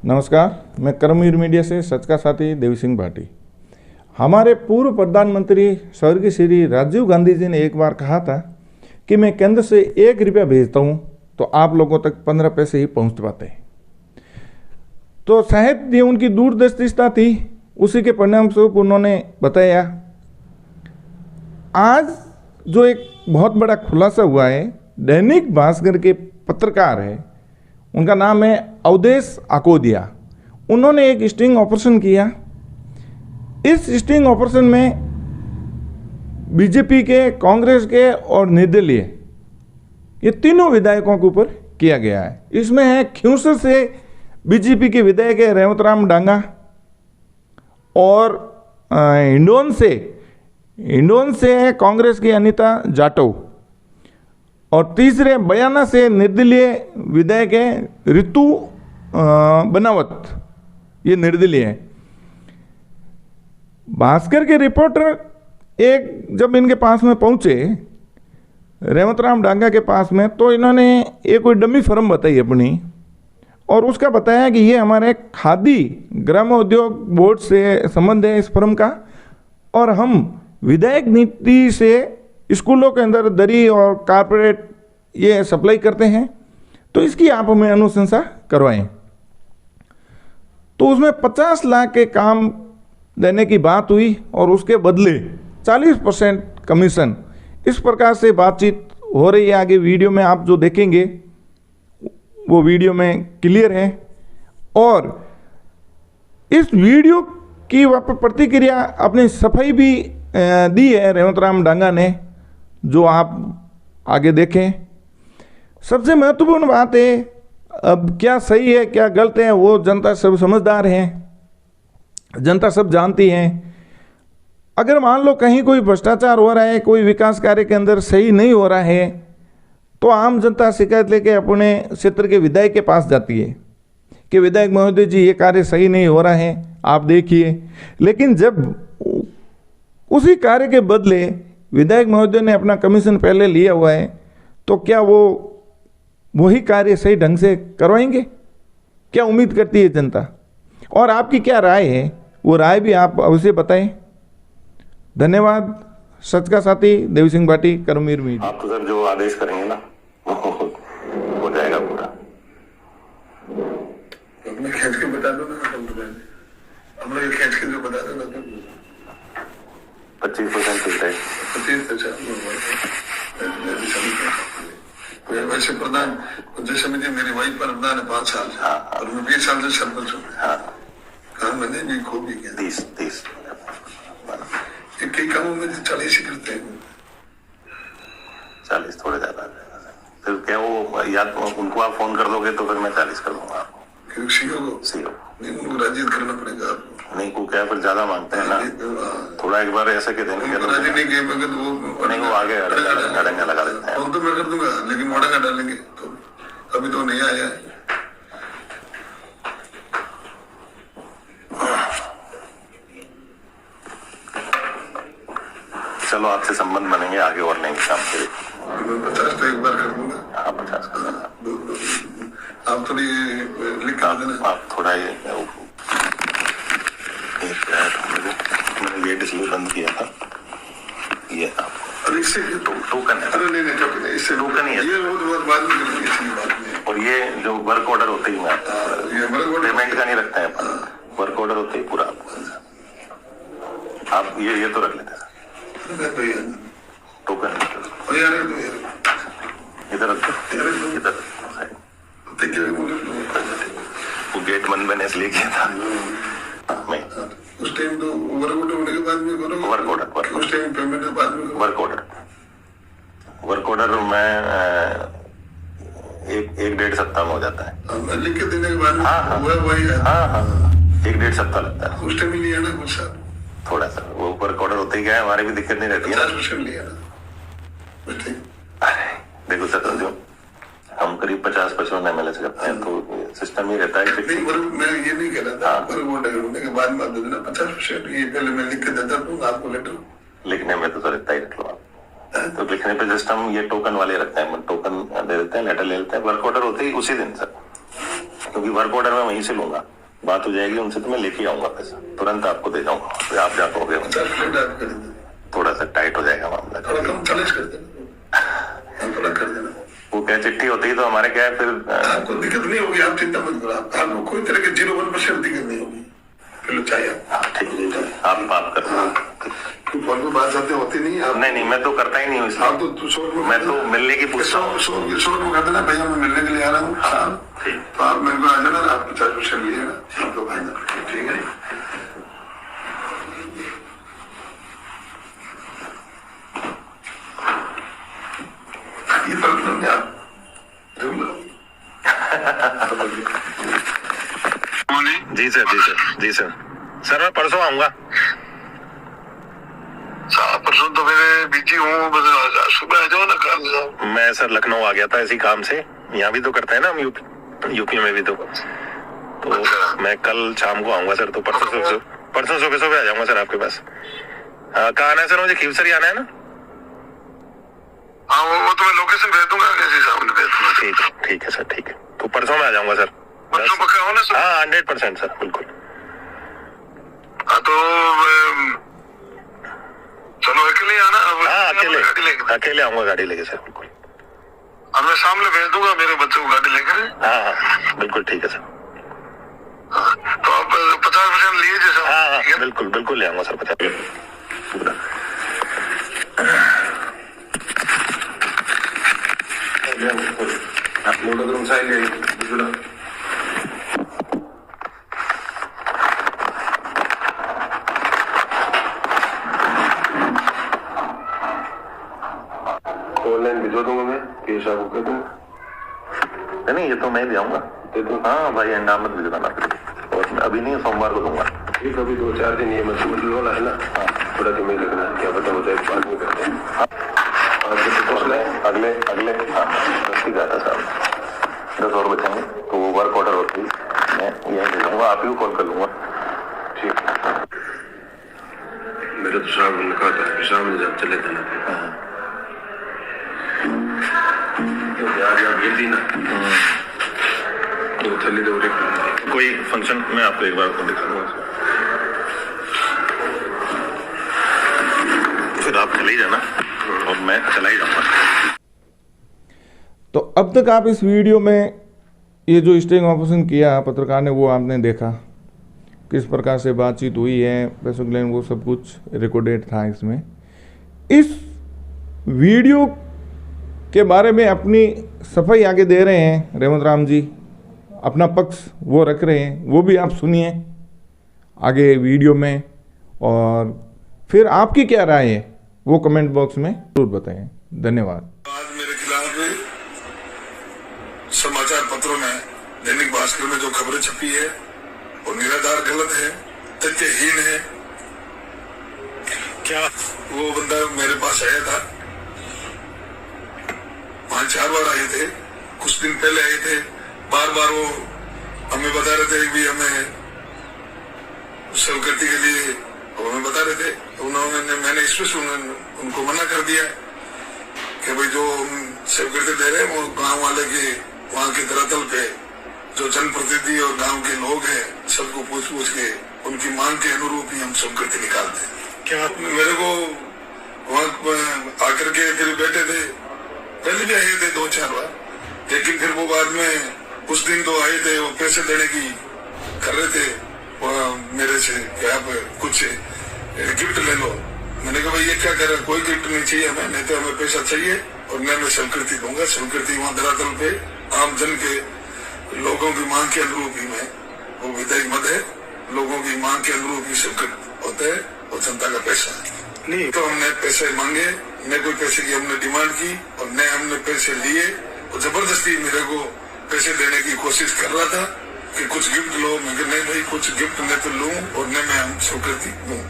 नमस्कार, मैं कर्मवीर मीडिया से सच का साथी देवी सिंह भाटी। हमारे पूर्व प्रधानमंत्री स्वर्गीय श्री राजीव गांधी जी ने एक बार कहा था कि मैं केंद्र से 1 रुपया भेजता हूँ तो आप लोगों तक 15 पैसे ही पहुँच पाते हैं। तो शायद ये उनकी दूरदर्शिता थी, उसी के परिणाम स्वरूप उन्होंने बताया। आज जो एक बहुत बड़ा खुलासा हुआ है, दैनिक भास्कर के पत्रकार है, उनका नाम है अवधेश आकोदिया। उन्होंने एक स्टिंग ऑपरेशन किया। इस स्टिंग ऑपरेशन में बीजेपी के, कांग्रेस के और निर्दलीय, ये तीनों विधायकों के ऊपर किया गया है। इसमें है खिंवसर से बीजेपी के विधायक है रेवतराम डांगा, और हिंडोन से है कांग्रेस की अनीता जाटव, और तीसरे बयाना से निर्दलीय विधायक है ऋतु बनावत, ये निर्दलीय है। भास्कर के रिपोर्टर एक जब इनके पास में पहुंचे, रेवतराम डांगा के पास में, तो इन्होंने एक कोई डमी फर्म बताई अपनी, और उसका बताया कि ये हमारे खादी ग्राम उद्योग बोर्ड से संबंध है इस फर्म का, और हम विधायक नीति से स्कूलों के अंदर दरी और कारपेट ये सप्लाई करते हैं, तो इसकी आप हमें अनुशंसा करवाएं। तो उसमें 50 लाख के काम देने की बात हुई और उसके बदले 40% कमीशन, इस प्रकार से बातचीत हो रही है। आगे वीडियो में आप जो देखेंगे वो वीडियो में क्लियर है। और इस वीडियो की वहाँ पर प्रतिक्रिया अपनी सफाई भी दी है रेवतराम डांगा ने, जो आप आगे देखें। सबसे महत्वपूर्ण बात है, अब क्या सही है क्या गलत है वो जनता सब समझदार है, जनता सब जानती है। अगर मान लो कहीं कोई भ्रष्टाचार हो रहा है, कोई विकास कार्य के अंदर सही नहीं हो रहा है, तो आम जनता शिकायत लेके अपने क्षेत्र के विधायक के पास जाती है कि विधायक महोदय जी ये कार्य सही नहीं हो रहा है, आप देखिए। लेकिन जब उसी कार्य के बदले विधायक महोदय ने अपना कमीशन पहले लिया हुआ है, तो क्या वो वही कार्य सही ढंग से करवाएंगे? क्या उम्मीद करती है जनता? और आपकी क्या राय है, वो राय भी आप अवश्य बताएं। धन्यवाद। सच का साथी देवी सिंह भाटी, कर्मवीर मीडिया। आप तो सर जो आदेश करेंगे ना हो जाएगा पूरा। अपने खींच के बता दो ना, हम लोग खींच के जो बता दो ना, 25% ठीक है। 25। वैसे प्रधान पंचायत समिति मेरी वाइफ पर प्रधान है 5 साल से, और मैं 20 साल से सरपंच हूँ। काम मैंने भी खूब भी किया। 30 कई कामों में 40 ही करते हैं। 40 थोड़े ज्यादा है। फिर क्या वो या तो उनको आप फोन कर दोगे तो फिर मैं 40 कर दूंगा आपको। सीओ नहीं, उनको राजी करना पड़ेगा आपको। नहीं को क्या फिर ज्यादा मांगते हैं ना, थोड़ा एक बार ऐसा के देंगे राजी नहीं किए मगर वो आगे अड़ंगा लगा देते हैं। फोन तो मैं कर दूंगा, लेकिन अड़ंगा डालेंगे तो अभी तो नहीं आया है। चलो आपसे संबंध बनेंगे आगे और नहीं काम करें। 50 तो एक बार कर दूंगा। हाँ 50 कर देना। आप थोड़ी लिख कर देना। आप थोड़ा ये मैंने गेट इसलिए बंद किया था, ये आपको और इससे टोकन है। अरे नहीं टोकन, इससे टोकन ही है। ये बहुत बाद में करेंगे, इसकी बात नहीं। और ये जो वर्क ऑर्डर होते ही मैं पेमेंट का नहीं रखते हैं अपन, वर्क ऑर्डर होते ही पूरा आप ये तो रख लेते हैं टोकन इधर इधर। वो गेट बंद मैंने इसलिए किया था मैं। उस टाइम तो वर्क ऑर्डर होने के बाद में करो। वर्क ऑर्डर उस टाइम पेमेंट के बाद में वर्क ऑर्डर में एक 1.5 सप्ताह में हो जाता है। लिख के देने के बाद में वही है। हाँ 1.5 सप्ताह लगता है। उस टाइम ही लिया ना कुछ साल, थोड़ा सा वो वर्क ऑर्डर होते ही क्या है, हमारी भी दिक्कत नहीं रहती है। 50% लिया ना। अरे देखो सर, जो हम करीब 50% MLA से करते हैं, तो सिस्टम ही रहता है। मैं ये नहीं कह रहा था वर्क ऑर्डर होने के बाद में आप दे देना 50%। ये पहले मैं लिख के देता हूँ आपको लेटर। लिखने में तो सर इतना ही रख लो आप। तो लिखने पे सिस्टम ये टोकन वाले रखते हैं, टोकन दे देते हैं, लेटर ले लेते हैं। वर्क ऑर्डर होते ही उसी दिन सर, क्योंकि वर्क ऑर्डर मैं वहीं से लूंगा। बात हो जाएगी उनसे तो मैं लेके आऊंगा पैसा, तुरंत आपको दे जाऊंगा, फिर आप जा पाओगे। थोड़ा सा टाइट हो जाएगा मामला, थोड़ा कम 40 कर देना, थोड़ा कर देना। वो क्या चिट्ठी होती है तो हमारे क्या है फिर आपको दिक्कत नहीं होगी, आप चिंता मत करो, आपको कोई तरह की 0-1% दिक्कत नहीं होगी। फिर चाहिए ठीक है, आप बात करो। फोन पे बात जाते होती नहीं आप? नहीं, मैं तो करता ही नहीं हूँ, आप तो शोर में, मैं तो मिलने की पूछता हूँ। शोर में कर देना, भैया मैं मिलने के लिए आ रहा हूँ शाम, तो आप मेरे को आ जाना, आप 50% लीजिएगा, आप तो भाई ठीक है। ये तो आप जी सर, जी सर, जी सर। सर मैं परसों आऊंगा। परसों तो मेरे बिजी हूँ, बस सुबह आ जाओ ना कल। मैं सर लखनऊ आ गया था इसी काम से, यहाँ भी तो करते हैं ना हम, यूपी में भी तो मैं कल शाम को आऊंगा सर, तो परसों सुबह आ जाऊंगा सर आपके पास। कहाँ आना है सर? मुझे खीवसर आना है ना? हाँ वो तो मैं लोकेशन भेज दूंगा, कैसे सामने भेज दूंगा। ठीक है सर, ठीक है, तो परसों में आ जाऊंगा सर। परसों पक्का हो ना सर? हाँ 100% सर, बिल्कुल। हाँ तो चलो अकेले आना। हाँ अकेले आऊंगा गाड़ी लेके सर, बिल्कुल। और मैं सामने भेज दूंगा मेरे बच्चे को गाड़ी लेकर। हाँ बिल्कुल ठीक है सर। तो आप 50% लिए जैसा? हाँ बिल्कुल ले आऊंगा सर 50%। ऑनलाइन भिजवा दूंगा मैं, कैश आपको कर दूंगा। नहीं ये तो मैं भी आऊंगा। हाँ भाई अंडामत भिजवाना, और अभी नहीं सोमवार को दूंगा। ठीक, अभी 2-4 दिन ये मतलब वाला है ना, थोड़ा दिन में लगना, क्या पता हो जाए बाद में करते हैं। अगले हाँ 10 था साहब, 10 और बचेंगे, तो वो वर्क ऑर्डर होती मैं यहीं भेजूंगा, आप ही को कॉल कर लूंगा। ठीक, मेरा तो साहब ने कहा था शाम में जब चले थे ना, ना तो थली दौरे कोई फंक्शन में आपको एक बार दिखाऊंगा, फिर आप चले ही जाना और मैं चला ही जाऊंगा। तो अब तक आप इस वीडियो में ये जो स्टिंग ऑपरेशन किया पत्रकार ने, वो आपने देखा किस प्रकार से बातचीत हुई है, पैसों के लिए वो सब कुछ रिकॉर्डेड था इसमें। इस वीडियो के बारे में अपनी सफाई आगे दे रहे हैं रेवंत राम जी, अपना पक्ष वो रख रहे हैं, वो भी आप सुनिए आगे वीडियो में, और फिर आपकी क्या राय है वो कमेंट बॉक्स में जरूर बताएं। धन्यवाद। आज मेरे खिलाफ समाचार पत्रों में, दैनिक भास्कर में जो खबरें छपी है वो निराधार गलत है, तथ्यहीन है। क्या वो बंदा मेरे पास आया था, 5-4 बार आए थे, कुछ दिन पहले आए थे, बार बार वो हमें बता रहे थे कि हमें स्वीकृति के लिए हमें बता रहे थे। मैंने स्पेशल उनको मना कर दिया कि भाई जो स्वीकृति दे रहे हैं वो गांव वाले के, वहाँ के धरातल पे जो जनप्रतिनिधि और गांव के लोग हैं सबको पूछ के उनकी मांग के अनुरूप ही हम स्वीकृति निकालते हैं। क्या मेरे को वहाँ आकर के फिर बैठे थे, पहले भी आए थे 2-4 बार, लेकिन फिर वो बाद में कुछ दिन तो आए थे, वो पैसे देने की कर रहे थे मेरे से कि आप कुछ गिफ्ट ले लो। मैंने कहा भाई ये क्या कर रहा है, कोई गिफ्ट नहीं चाहिए हमें, नहीं तो हमें पैसा चाहिए और मैं स्वीकृति दूंगा। स्वीकृति वहाँ धरातल पे आम जन के लोगों की मांग के अनुरूप ही मैं, वो विधायक मत है, लोगों की मांग के अनुरूप ही स्वीकृत होता है और जनता का पैसा है। नहीं तो हमने पैसे मांगे, न कोई पैसे की हमने डिमांड की और न हमने पैसे लिए, और जबरदस्ती मेरे को पैसे देने की कोशिश कर रहा था कि कुछ गिफ्ट लो। मैं नहीं भाई कुछ गिफ्ट न तो लूं और न मैं हम स्वीकृति दूं।